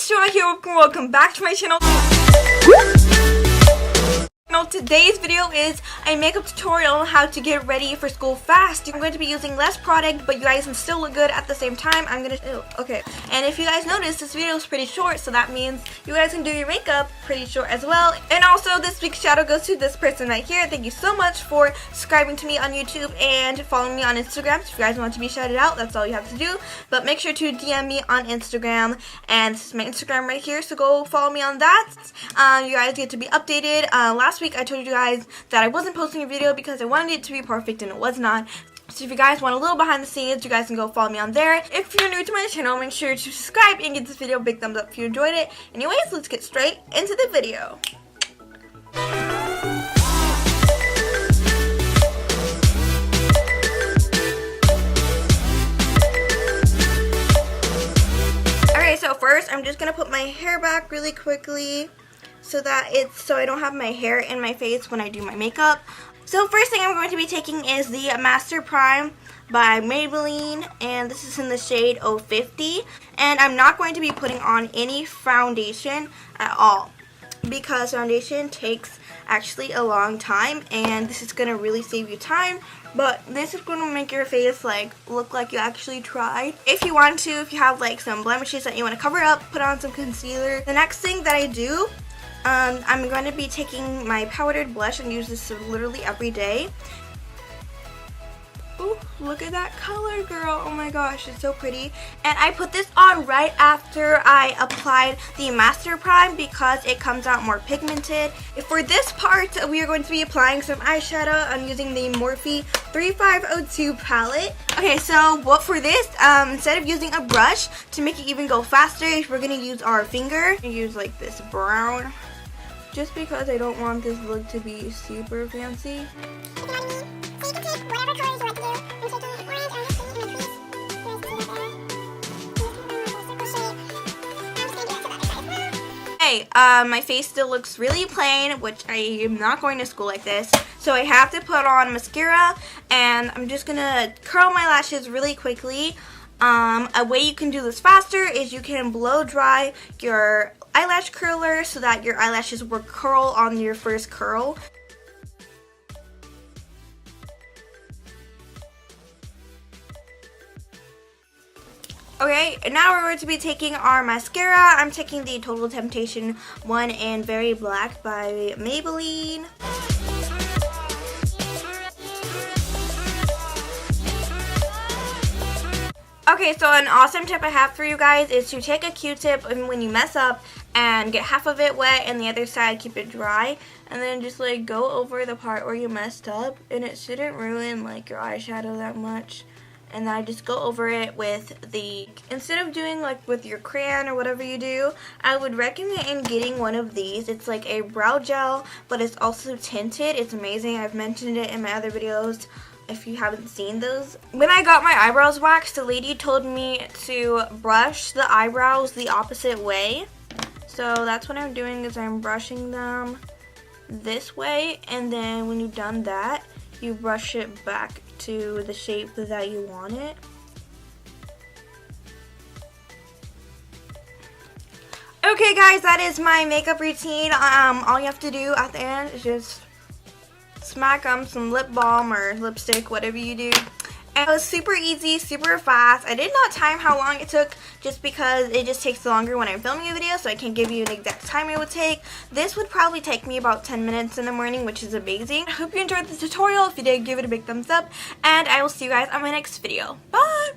it's Joelle here. Welcome back to my channel. Today's video is a makeup tutorial on how to get ready for school fast. I'm going to be using less product, but you guys can still look good at the same time. Okay. And if you guys notice, this video is pretty short, so that means you guys can do your makeup pretty short as well. And also, this week's shout out goes to this person right here. Thank you so much for subscribing to me on YouTube and following me on Instagram. So if you guys want to be shouted out, that's all you have to do. But make sure to DM me on Instagram, and this is my Instagram right here, so go follow me on that. You guys get to be updated. Last week I told you guys that I wasn't posting a video because I wanted it to be perfect, and it was not. So if you guys want a little behind the scenes, you guys can go follow me on there. If you're new to my channel, make sure to subscribe and give this video a big thumbs up if you enjoyed it. Anyways, let's get straight into the video. Alright, so first I'm just gonna put my hair back really quickly so I don't have my hair in my face when I do my makeup. So first thing I'm going to be taking is the Mascara Prime by Maybelline, and this is in the shade 050, and I'm not going to be putting on any foundation at all because foundation takes actually a long time, and this is going to really save you time, but this is going to make your face look like you actually tried. If you want to, if you have some blemishes that you want to cover up, put on some concealer. The next thing that I do, I'm going to be taking my powdered blush and use this literally every day. Ooh, look at that color, girl. Oh my gosh, it's so pretty. And I put this on right after I applied the Mascara Prime because it comes out more pigmented. For this part, we are going to be applying some eyeshadow. I'm using the Morphe 3502 palette. Okay, so for this, instead of using a brush, to make it even go faster, we're going to use our finger. I use this brown, just because I don't want this look to be super fancy. Hey, my face still looks really plain, which I am not going to school like this, so I have to put on mascara, and I'm just gonna curl my lashes really quickly. A way you can do this faster is you can blow dry your eyelash curler so that your eyelashes will curl on your first curl. Okay, and now we're going to be taking our mascara. I'm taking the Total Temptation 1 in Very Black by Maybelline. Okay, so an awesome tip I have for you guys is to take a Q-tip and when you mess up and get half of it wet and the other side keep it dry, and then just go over the part where you messed up, and it shouldn't ruin your eyeshadow that much. And then I just go over it with instead of doing with your crayon or whatever you do, I would recommend getting one of these. It's like a brow gel, but it's also tinted. It's amazing. I've mentioned it in my other videos if you haven't seen those. When I got my eyebrows waxed, the lady told me to brush the eyebrows the opposite way. So that's what I'm doing, is I'm brushing them this way, and then when you've done that, you brush it back to the shape that you want it. Okay guys, that is my makeup routine. All you have to do at the end is just smack some lip balm or lipstick, whatever you do. And it was super easy, super fast. I did not time how long it took just because it just takes longer when I'm filming a video, so I can't give you an exact time it would take. This would probably take me about 10 minutes in the morning, which is amazing. I hope you enjoyed this tutorial. If you did, give it a big thumbs up, and I will see you guys on my next video. Bye!